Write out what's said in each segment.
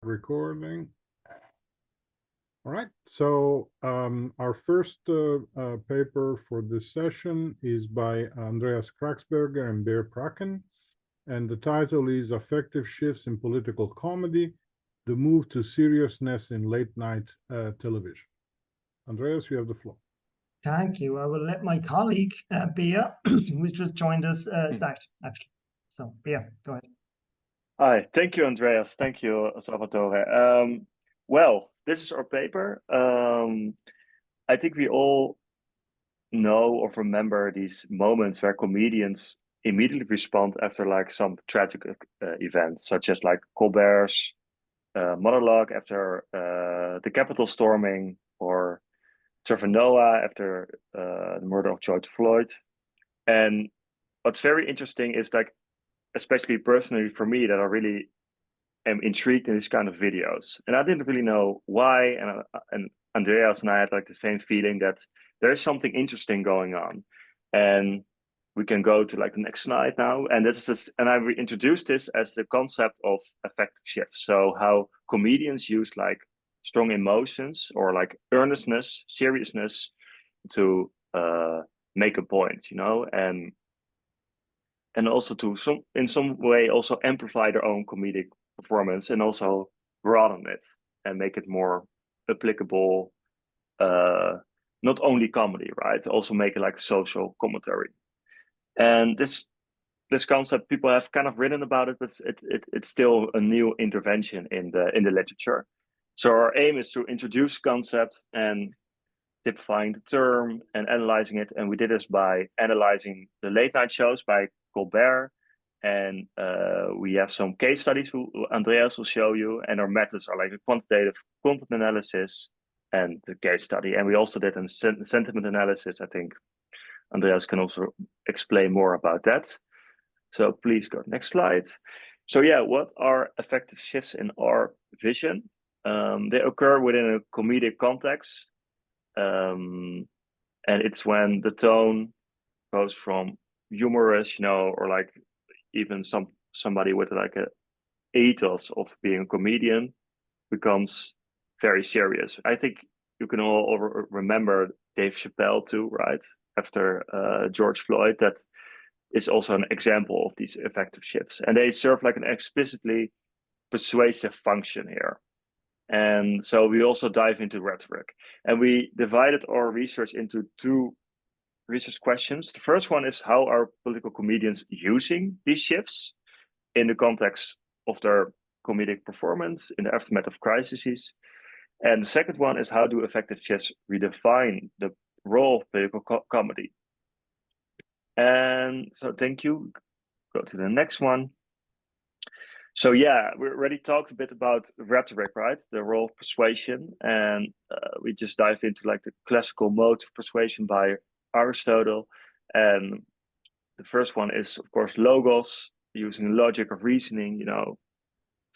Recording. All right, so our first paper for this session is by Andreas Kraxberger and Prakken, and the title is Affective Shifts in Political Comedy, the Move to Seriousness in Late Night Television. Andreas, you have the floor. Thank you. I will let my colleague, Bea, who's just joined us, start, actually. So, Bea, go ahead. Hi, thank you, Andreas. Thank you, Salvatore. Well, this is our paper. I think we all know or remember these moments where comedians immediately respond after like some tragic event, such as like Colbert's monologue after the Capitol storming, or Trevor Noah after the murder of George Floyd. And what's very interesting is like, especially personally for me, that I really am intrigued in these kind of videos. And I didn't really know why. And Andreas and I had like the same feeling that there is something interesting going on. And we can go to like the next slide now. And this is, and I introduced this as the concept of affective shifts. So how comedians use like strong emotions or like earnestness, seriousness to make a point, you know, and also to in some way also amplify their own comedic performance and also broaden it and make it more applicable, not only comedy, right? Also make it like social commentary. And this concept, people have kind of written about it, but it's still a new intervention in the literature. So our aim is to introduce concept and typifying the term and analyzing it. And we did this by analyzing the late night shows by Colbert. And we have some case studies who Andreas will show you. And our methods are like a quantitative content analysis and the case study. And we also did a sentiment analysis. I think Andreas can also explain more about that. So please go next slide. So yeah, what are affective shifts in our vision? They occur within a comedic context. And it's when the tone goes from humorous, you know, or like even somebody with like a ethos of being a comedian becomes very serious. I think you can all remember Dave Chappelle too, right? After George Floyd, that is also an example of these affective shifts. And they serve like an explicitly persuasive function here. And so we also dive into rhetoric. And we divided our research into two research questions. The first one is, how are political comedians using these shifts in the context of their comedic performance in the aftermath of crises? And the second one is, how do affective shifts redefine the role of political comedy? And so thank you. Go to the next one. So yeah, we already talked a bit about rhetoric, right? The role of persuasion. And we just dive into like the classical modes of persuasion by Aristotle. And the first one is, of course, logos, using logic of reasoning, you know,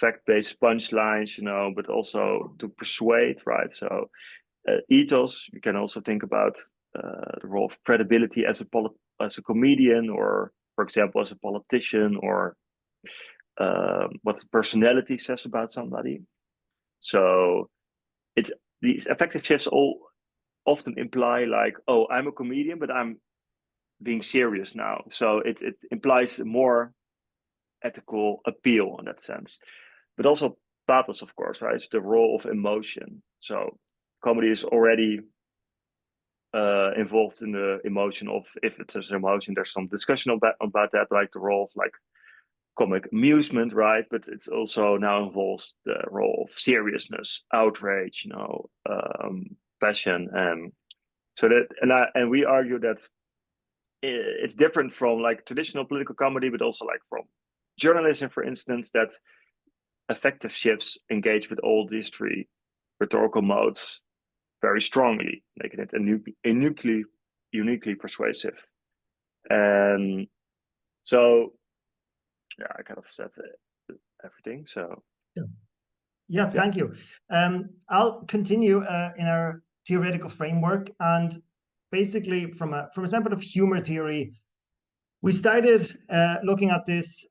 fact-based punchlines, you know, but also to persuade, right? So ethos, you can also think about the role of credibility as a comedian, or, for example, as a politician, or what the personality says about somebody. So these affective shifts all often imply like, oh, I'm a comedian, but I'm being serious now. So it implies a more ethical appeal in that sense. But also pathos, of course, right? It's the role of emotion. So comedy is already involved in the emotion of, if it's an emotion, there's some discussion about that, like the role of like comic amusement, right? But it's also now involves the role of seriousness, outrage, you know, passion, and so that, and we argue that it's different from like traditional political comedy, but also like from journalism, for instance, that affective shifts engage with all these three rhetorical modes very strongly, making it uniquely persuasive. And so yeah, I kind of said everything. So yeah, thank you. I'll continue in our theoretical framework, and basically from a standpoint of humor theory, we started looking at this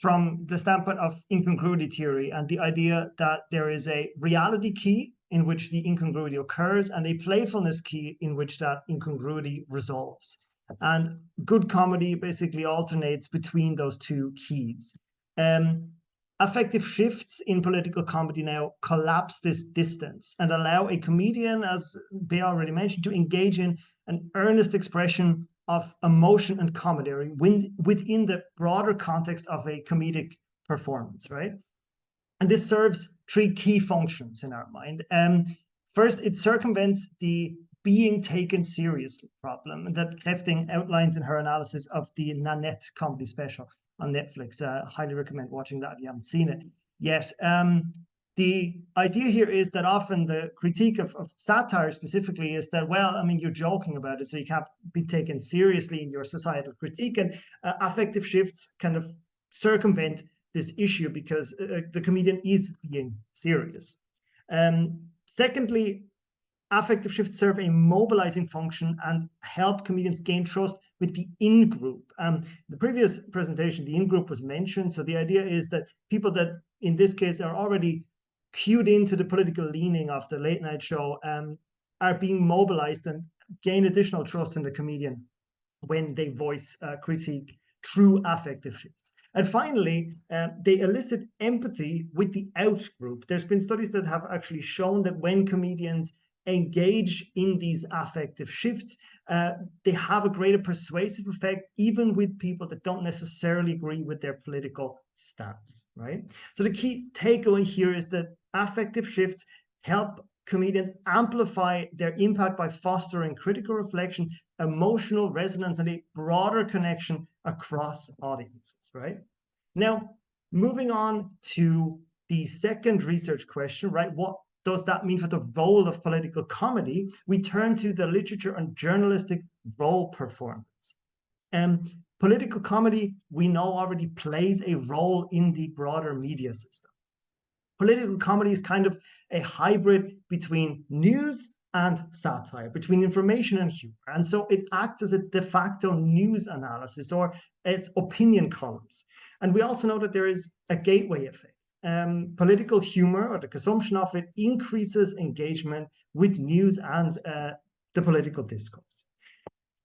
from the standpoint of incongruity theory and the idea that there is a reality key in which the incongruity occurs and a playfulness key in which that incongruity resolves. And good comedy basically alternates between those two keys. Affective shifts in political comedy now collapse this distance and allow a comedian, as Bea already mentioned, to engage in an earnest expression of emotion and comedy within the broader context of a comedic performance, right? And this serves three key functions in our mind. First, it circumvents the being taken seriously problem that Kräfting outlines in her analysis of the Nanette comedy special on Netflix. Highly recommend watching that if you haven't seen it yet. The idea here is that often the critique of satire specifically is that, well, I mean, you're joking about it, so you can't be taken seriously in your societal critique. And affective shifts kind of circumvent this issue because the comedian is being serious. Secondly, affective shifts serve a mobilizing function and help comedians gain trust with the in-group. The previous presentation, the in-group was mentioned. So the idea is that people that, in this case, are already cued into the political leaning of the late night show are being mobilized and gain additional trust in the comedian when they voice critique through affective shifts. And finally, they elicit empathy with the out group. There's been studies that have actually shown that when comedians engage in these affective shifts, they have a greater persuasive effect, even with people that don't necessarily agree with their political stance, right? So the key takeaway here is that affective shifts help comedians amplify their impact by fostering critical reflection, emotional resonance, and a broader connection across audiences, right? Now, moving on to the second research question, right? What does that mean for the role of political comedy? We turn to the literature on journalistic role performance. Political comedy, we know, already plays a role in the broader media system. Political comedy is kind of a hybrid between news and satire, between information and humor. And so it acts as a de facto news analysis, or its opinion columns. And we also know that there is a gateway effect. Political humor, or the consumption of it, increases engagement with news and the political discourse.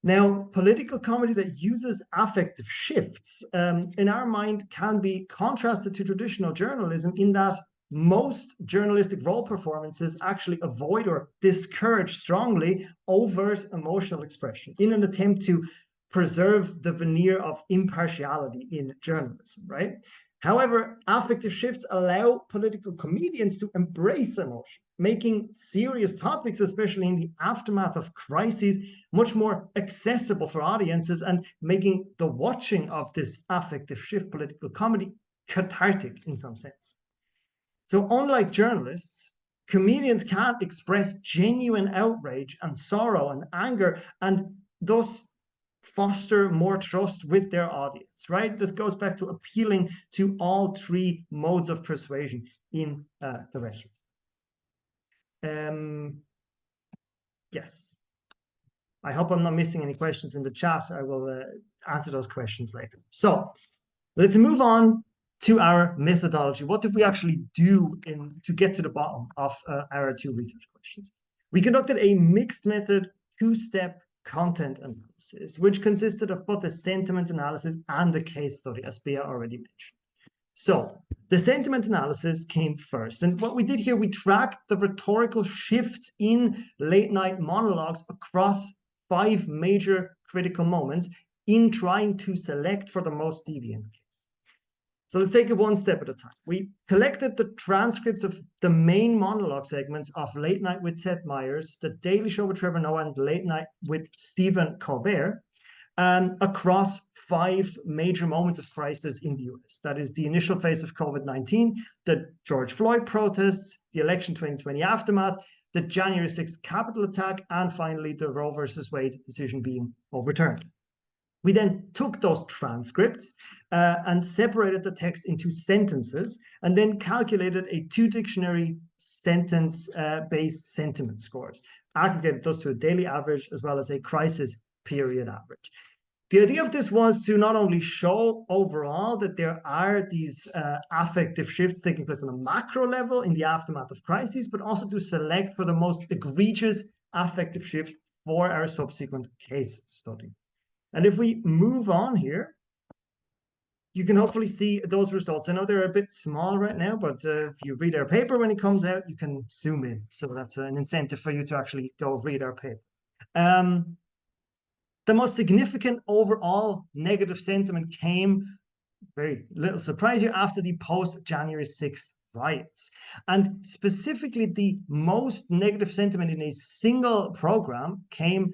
Now, political comedy that uses affective shifts, in our mind, can be contrasted to traditional journalism in that most journalistic role performances actually avoid or discourage strongly overt emotional expression in an attempt to preserve the veneer of impartiality in journalism, right? However, affective shifts allow political comedians to embrace emotion, making serious topics, especially in the aftermath of crises, much more accessible for audiences and making the watching of this affective shift political comedy cathartic in some sense. So unlike journalists, comedians can't express genuine outrage and sorrow and anger and thus foster more trust with their audience, right? This goes back to appealing to all three modes of persuasion in the rhetoric. Yes. I hope I'm not missing any questions in the chat. I will answer those questions later. So let's move on to our methodology. What did we actually do to get to the bottom of our two research questions? We conducted a mixed method, two-step content analysis, which consisted of both a sentiment analysis and a case study, as Bea already mentioned. So the sentiment analysis came first. And what we did here, we tracked the rhetorical shifts in late night monologues across 5 major critical moments in trying to select for the most deviant case. So let's take it one step at a time. We collected the transcripts of the main monologue segments of Late Night with Seth Meyers, The Daily Show with Trevor Noah, and Late Night with Stephen Colbert, across 5 major moments of crisis in the US. That is the initial phase of COVID-19, the George Floyd protests, the election 2020 aftermath, the January 6th Capitol attack, and finally the Roe versus Wade decision being overturned. We then took those transcripts and separated the text into sentences and then calculated a 2-dictionary sentence-based sentiment scores, aggregated those to a daily average as well as a crisis period average. The idea of this was to not only show overall that there are these affective shifts taking place on a macro level in the aftermath of crises, but also to select for the most egregious affective shift for our subsequent case study. And if we move on here, you can hopefully see those results. I know they're a bit small right now, but if you read our paper when it comes out, you can zoom in. So that's an incentive for you to actually go read our paper. The most significant overall negative sentiment came, very little surprise here, after the post-January 6th riots. And specifically, the most negative sentiment in a single program came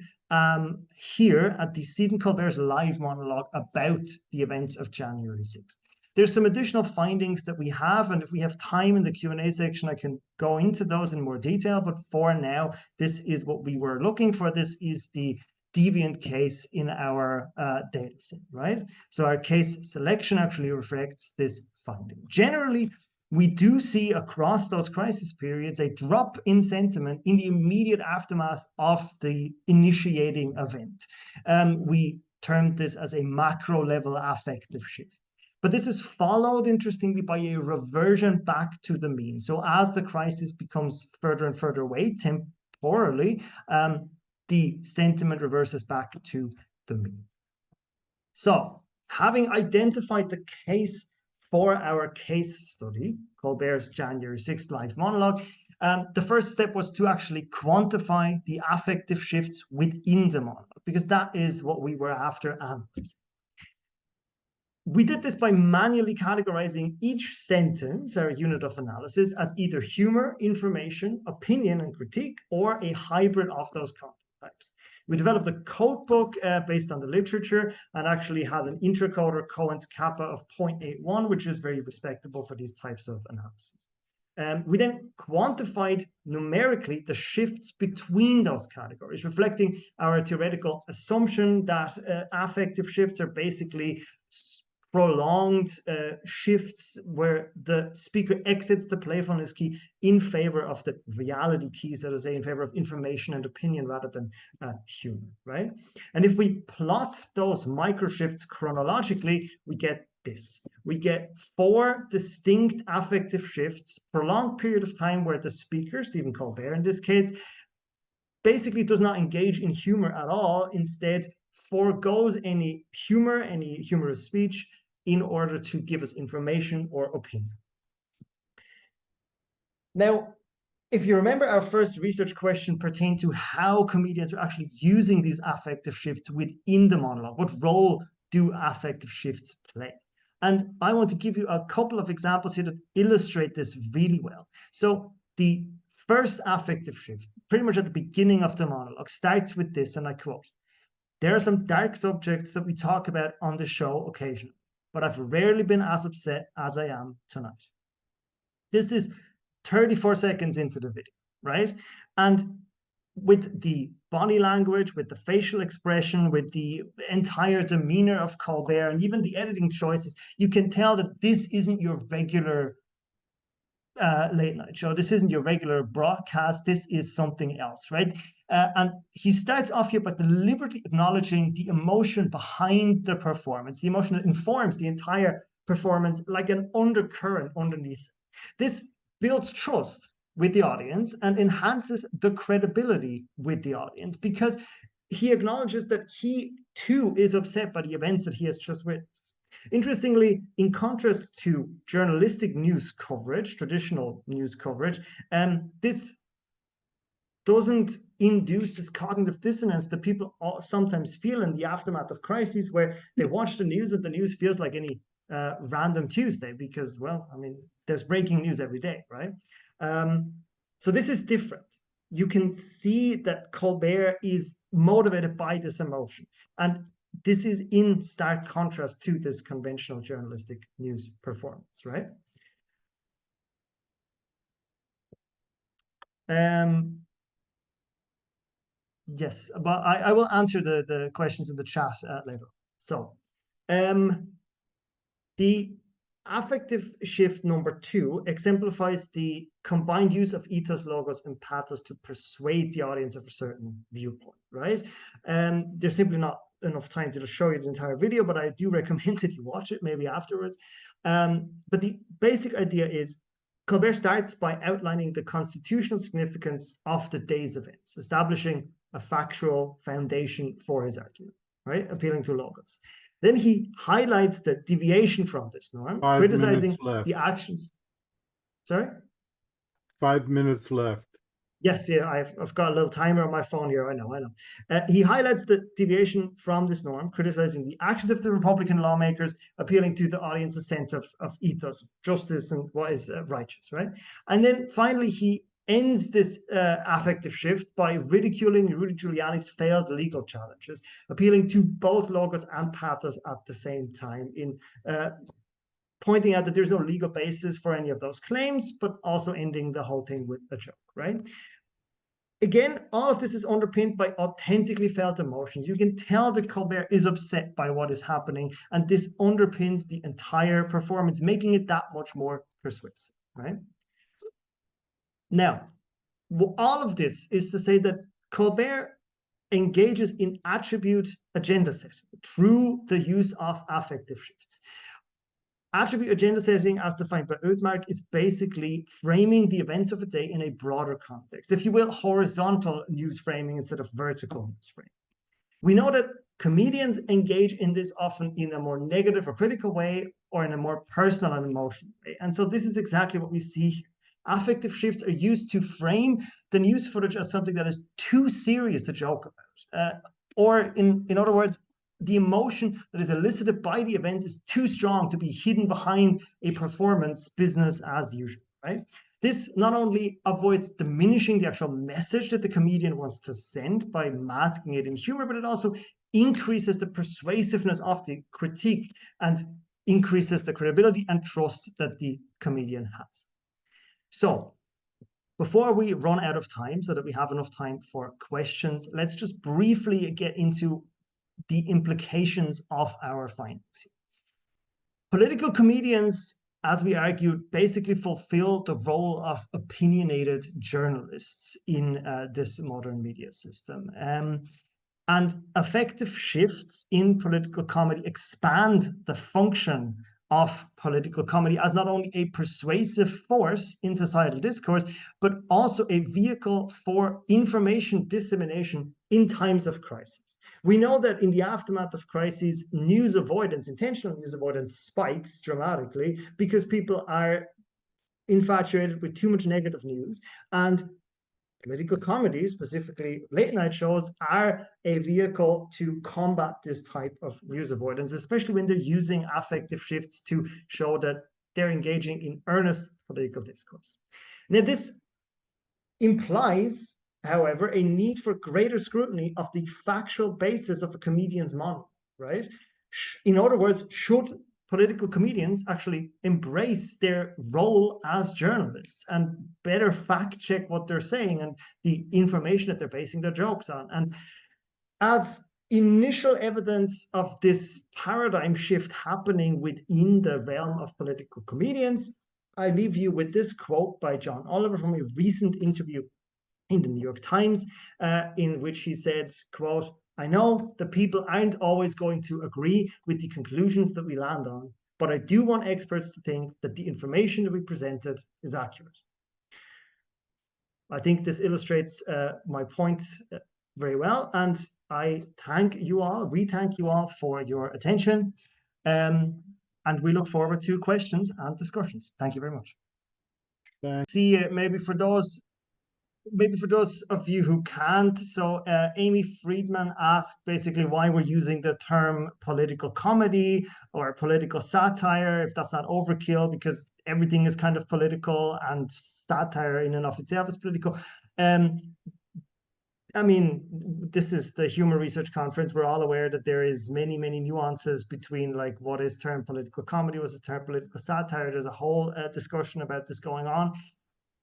here at the Stephen Colbert's live monologue about the events of January 6th. There's some additional findings that we have, and if we have time in the Q&A section, I can go into those in more detail. But for now, this is what we were looking for. This is the deviant case in our data set, right? So our case selection actually reflects this finding. Generally, we do see across those crisis periods a drop in sentiment in the immediate aftermath of the initiating event. We termed this as a macro level affective shift. But this is followed, interestingly, by a reversion back to the mean. So as the crisis becomes further and further away temporally, the sentiment reverses back to the mean. So, having identified the case for our case study, Colbert's January 6th live monologue, the first step was to actually quantify the affective shifts within the monologue, because that is what we were after analyzing. We did this by manually categorizing each sentence, our unit of analysis, as either humor, information, opinion, and critique, or a hybrid of those content types. We developed a code book based on the literature and actually had an intracoder Cohen's kappa of 0.81, which is very respectable for these types of analysis. We then quantified numerically the shifts between those categories, reflecting our theoretical assumption that affective shifts are basically prolonged shifts where the speaker exits the playfulness key in favor of the reality key, so to say, in favor of information and opinion rather than humor, right? And if we plot those micro shifts chronologically, we get this. We get 4 distinct affective shifts, prolonged period of time where the speaker, Stephen Colbert in this case, basically does not engage in humor at all, instead forgoes any humor, any humorous speech, in order to give us information or opinion. Now, if you remember, our first research question pertained to how comedians are actually using these affective shifts within the monologue. What role do affective shifts play? And I want to give you a couple of examples here that illustrate this really well. So the first affective shift, pretty much at the beginning of the monologue, starts with this, and I quote, "There are some dark subjects that we talk about on the show occasionally, but I've rarely been as upset as I am tonight." This is 34 seconds into the video, right? And with the body language, with the facial expression, with the entire demeanor of Colbert, and even the editing choices, you can tell that this isn't your regular late night show. This isn't your regular broadcast. This is something else, right? And he starts off here by deliberately acknowledging the emotion behind the performance, the emotion that informs the entire performance, like an undercurrent underneath. This builds trust with the audience and enhances the credibility with the audience, because he acknowledges that he too is upset by the events that he has just witnessed. Interestingly, in contrast to journalistic news coverage, traditional news coverage, this doesn't induce this cognitive dissonance that people sometimes feel in the aftermath of crises, where they watch the news and the news feels like any random Tuesday, because, well, I mean, there's breaking news every day, right? So this is different. You can see that Colbert is motivated by this emotion. And this is in stark contrast to this conventional journalistic news performance, right? Yes, but I will answer the questions in the chat later. So, the affective shift number 2 exemplifies the combined use of ethos, logos, and pathos to persuade the audience of a certain viewpoint, right? They're simply not enough time to show you the entire video, but I do recommend that you watch it maybe afterwards. But the basic idea is Colbert starts by outlining the constitutional significance of the day's events, establishing a factual foundation for his argument, right? Appealing to logos. Then he highlights the deviation from this norm, 5 criticizing minutes left. the actions. Sorry? 5 minutes left. Yes, yeah, I've got a little timer on my phone here. I know. He highlights the deviation from this norm, criticizing the actions of the Republican lawmakers, appealing to the audience's sense of ethos, justice, and what is righteous, right? And then finally, he ends this affective shift by ridiculing Rudy Giuliani's failed legal challenges, appealing to both logos and pathos at the same time, in pointing out that there's no legal basis for any of those claims, but also ending the whole thing with a joke, right? Again, all of this is underpinned by authentically felt emotions. You can tell that Colbert is upset by what is happening, and this underpins the entire performance, making it that much more persuasive, right? Now, all of this is to say that Colbert engages in attribute agenda setting through the use of affective shifts. Attribute agenda setting, as defined by Oudmark, is basically framing the events of a day in a broader context. If you will, horizontal news framing instead of vertical news framing. We know that comedians engage in this often in a more negative or critical way, or in a more personal and emotional way. And so this is exactly what we see here. Affective shifts are used to frame the news footage as something that is too serious to joke about. Or in other words, the emotion that is elicited by the events is too strong to be hidden behind a performance business as usual, right? This not only avoids diminishing the actual message that the comedian wants to send by masking it in humor, but it also increases the persuasiveness of the critique and increases the credibility and trust that the comedian has. So, before we run out of time, so that we have enough time for questions, let's just briefly get into the implications of our findings. Political comedians, as we argued, basically fulfill the role of opinionated journalists in this modern media system. And affective shifts in political comedy expand the function of political comedy as not only a persuasive force in societal discourse, but also a vehicle for information dissemination in times of crisis. We know that in the aftermath of crises, news avoidance, intentional news avoidance, spikes dramatically because people are infatuated with too much negative news. And political comedy, specifically late night shows, are a vehicle to combat this type of news avoidance, especially when they're using affective shifts to show that they're engaging in earnest political discourse. Now, this implies, however, a need for greater scrutiny of the factual basis of a comedian's monologue, right? In other words, should political comedians actually embrace their role as journalists and better fact check what they're saying and the information that they're basing their jokes on? And as initial evidence of this paradigm shift happening within the realm of political comedians, I leave you with this quote by John Oliver from a recent interview in the New York Times, in which he said, quote, "I know that people aren't always going to agree with the conclusions that we land on, but I do want experts to think that the information that we presented is accurate." I think this illustrates my point very well, and I thank you all, we thank you all for your attention, and we look forward to questions and discussions. Thank you very much. Thanks. See, maybe for those of you who can't, so Amy Friedman asked basically why we're using the term political comedy or political satire, if that's not overkill, because everything is kind of political and satire in and of itself is political. I mean, this is the Humor Research Conference. We're all aware that there is many, many nuances between like what is termed political comedy, what is termed political satire. There's a whole discussion about this going on.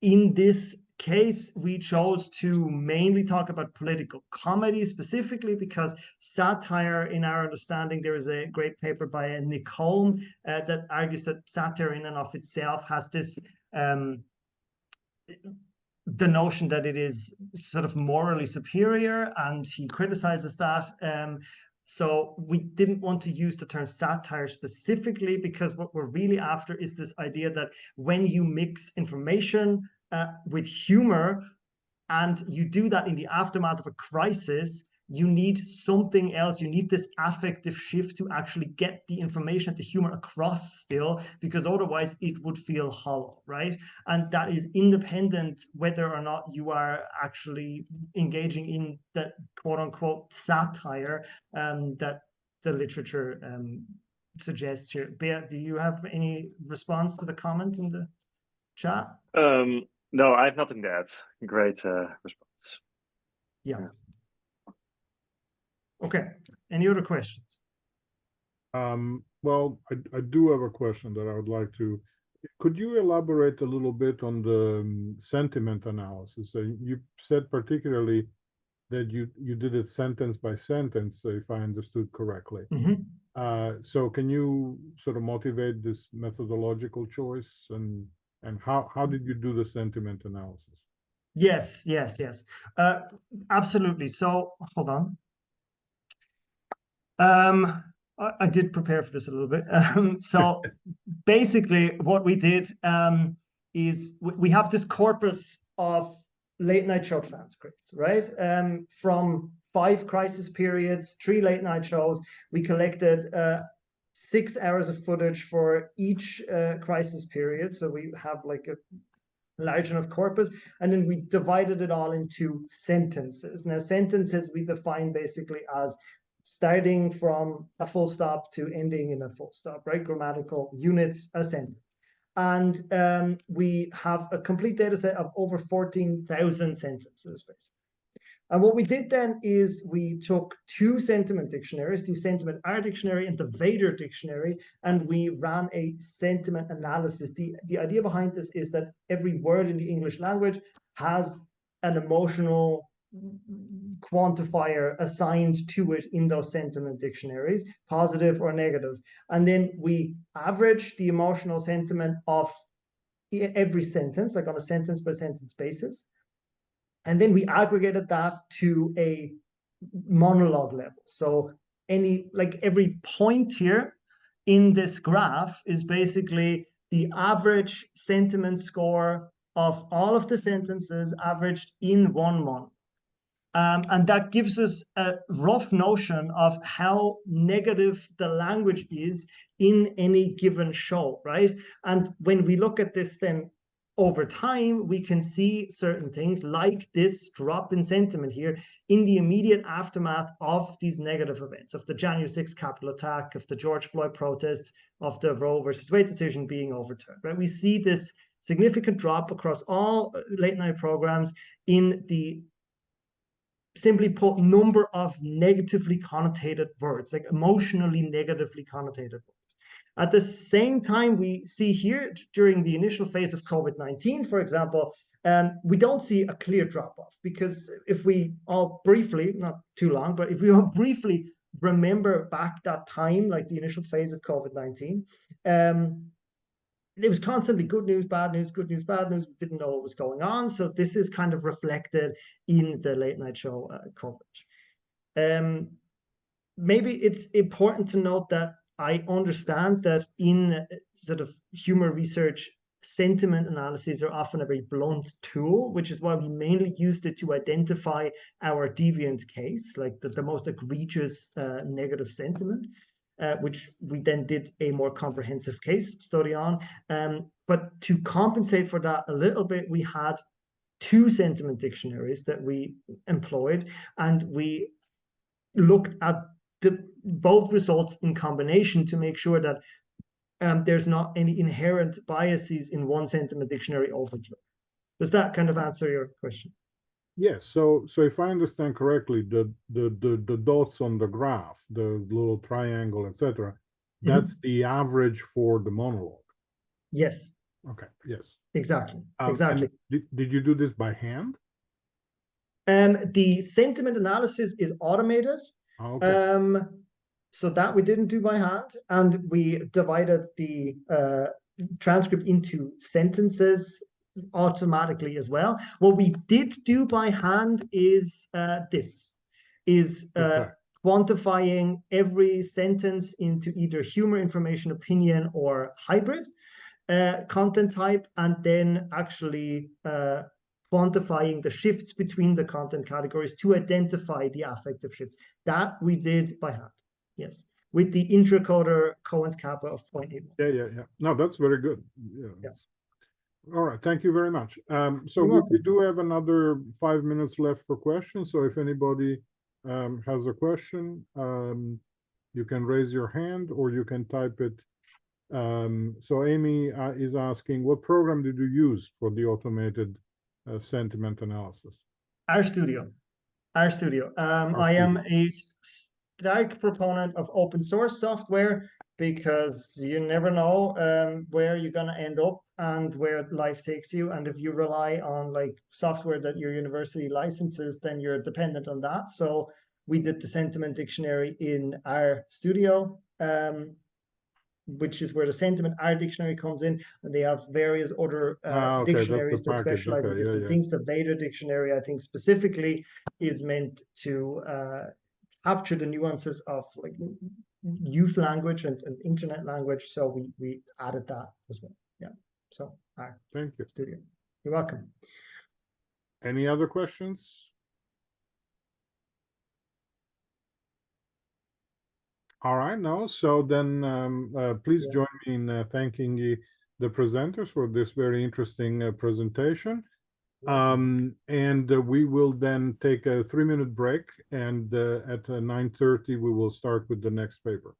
In this case, we chose to mainly talk about political comedy specifically because satire, in our understanding, there is a great paper by Nick Holm that argues that satire in and of itself has this the notion that it is sort of morally superior, and he criticizes that. So we didn't want to use the term satire specifically, because what we're really after is this idea that when you mix information with humor, and you do that in the aftermath of a crisis, you need something else. You need this affective shift to actually get the information, the humor across still, because otherwise it would feel hollow, right? And that is independent whether or not you are actually engaging in the quote unquote satire that the literature suggests here. Bea, do you have any response to the comment in the chat? No, I have nothing to add. Great response. Yeah. Okay. Any other questions? Well, I do have a question that I would like to. Could you elaborate a little bit on the sentiment analysis? So you said particularly that you did it sentence by sentence, if I understood correctly. So can you sort of motivate this methodological choice, and how did you do the sentiment analysis? Yes. Absolutely. So hold on. I did prepare for this a little bit. So basically what we did is we have this corpus of late night show transcripts, right? From 5 crisis periods, 3 late night shows. We collected 6 hours of footage for each crisis period. So we have like a large enough corpus, and then we divided it all into sentences. Now, sentences we define basically as starting from a full stop to ending in a full stop, right? Grammatical units, a sentence. And we have a complete data set of over 14,000 sentences, basically. And what we did then is we took 2 sentiment dictionaries, the Sentiment R Dictionary and the Vader Dictionary, and we ran a sentiment analysis. The idea behind this is that every word in the English language has an emotional quantifier assigned to it in those sentiment dictionaries, positive or negative. And then we average the emotional sentiment of every sentence, like on a sentence by sentence basis. And then we aggregated that to a monologue level. So every point here in this graph is basically the average sentiment score of all of the sentences averaged in one monologue. And that gives us a rough notion of how negative the language is in any given show, right? And when we look at this then over time, we can see certain things like this drop in sentiment here in the immediate aftermath of these negative events, of the January 6th Capitol attack, of the George Floyd protests, of the Roe versus Wade decision being overturned, right? We see this significant drop across all late night programs in the, simply put, number of negatively connotated words, like emotionally negatively connotated words. At the same time, we see here during the initial phase of COVID-19, for example, we don't see a clear drop-off, because if we all briefly, not too long, but if we all briefly remember back that time, like the initial phase of COVID-19, it was constantly good news, bad news, good news, bad news. We didn't know what was going on. So this is kind of reflected in the late night show coverage. Maybe it's important to note that I understand that in sort of humor research, sentiment analyses are often a very blunt tool, which is why we mainly used it to identify our deviant case, like the most egregious negative sentiment, which we then did a more comprehensive case study on. But to compensate for that a little bit, we had 2 sentiment dictionaries that we employed, and we looked at both results in combination to make sure that there's not any inherent biases in one sentiment dictionary over the other. Does that kind of answer your question? Yes. So if I understand correctly, the dots on the graph, the little triangle, etc., that's the average for the monologue. Yes. Okay. Yes. Exactly. Did you do this by hand? The sentiment analysis is automated. Okay. So that we didn't do by hand, and we divided the transcript into sentences automatically as well. What we did do by hand is quantifying every sentence into either humor, information, opinion, or hybrid content type, and then actually quantifying the shifts between the content categories to identify the affective shifts. That we did by hand, yes, with the intracoder Cohen's kappa of 0.81. Yeah. No, that's very good. Yeah. All right, thank you very much. So You're we do have another 5 minutes left for questions. So if anybody has a question, you can raise your hand or you can type it. So Amy is asking, what program did you use for the automated sentiment analysis? RStudio. I am a stark proponent of open source software because you never know where you're going to end up and where life takes you. And if you rely on like software that your university licenses, then you're dependent on that. So we did the sentiment dictionary in RStudio, which is where the sentiment R dictionary comes in, and they have various other dictionaries that specialize in different things. The Veda dictionary, I think, specifically is meant to capture the nuances of like youth language and internet language. So we added that as well. Yeah. So thank you. Studio. You're welcome. Any other questions? All right, no. So then please join me in thanking the presenters for this very interesting presentation. And we will then take a 3-minute break, and at 9:30 we will start with the next paper.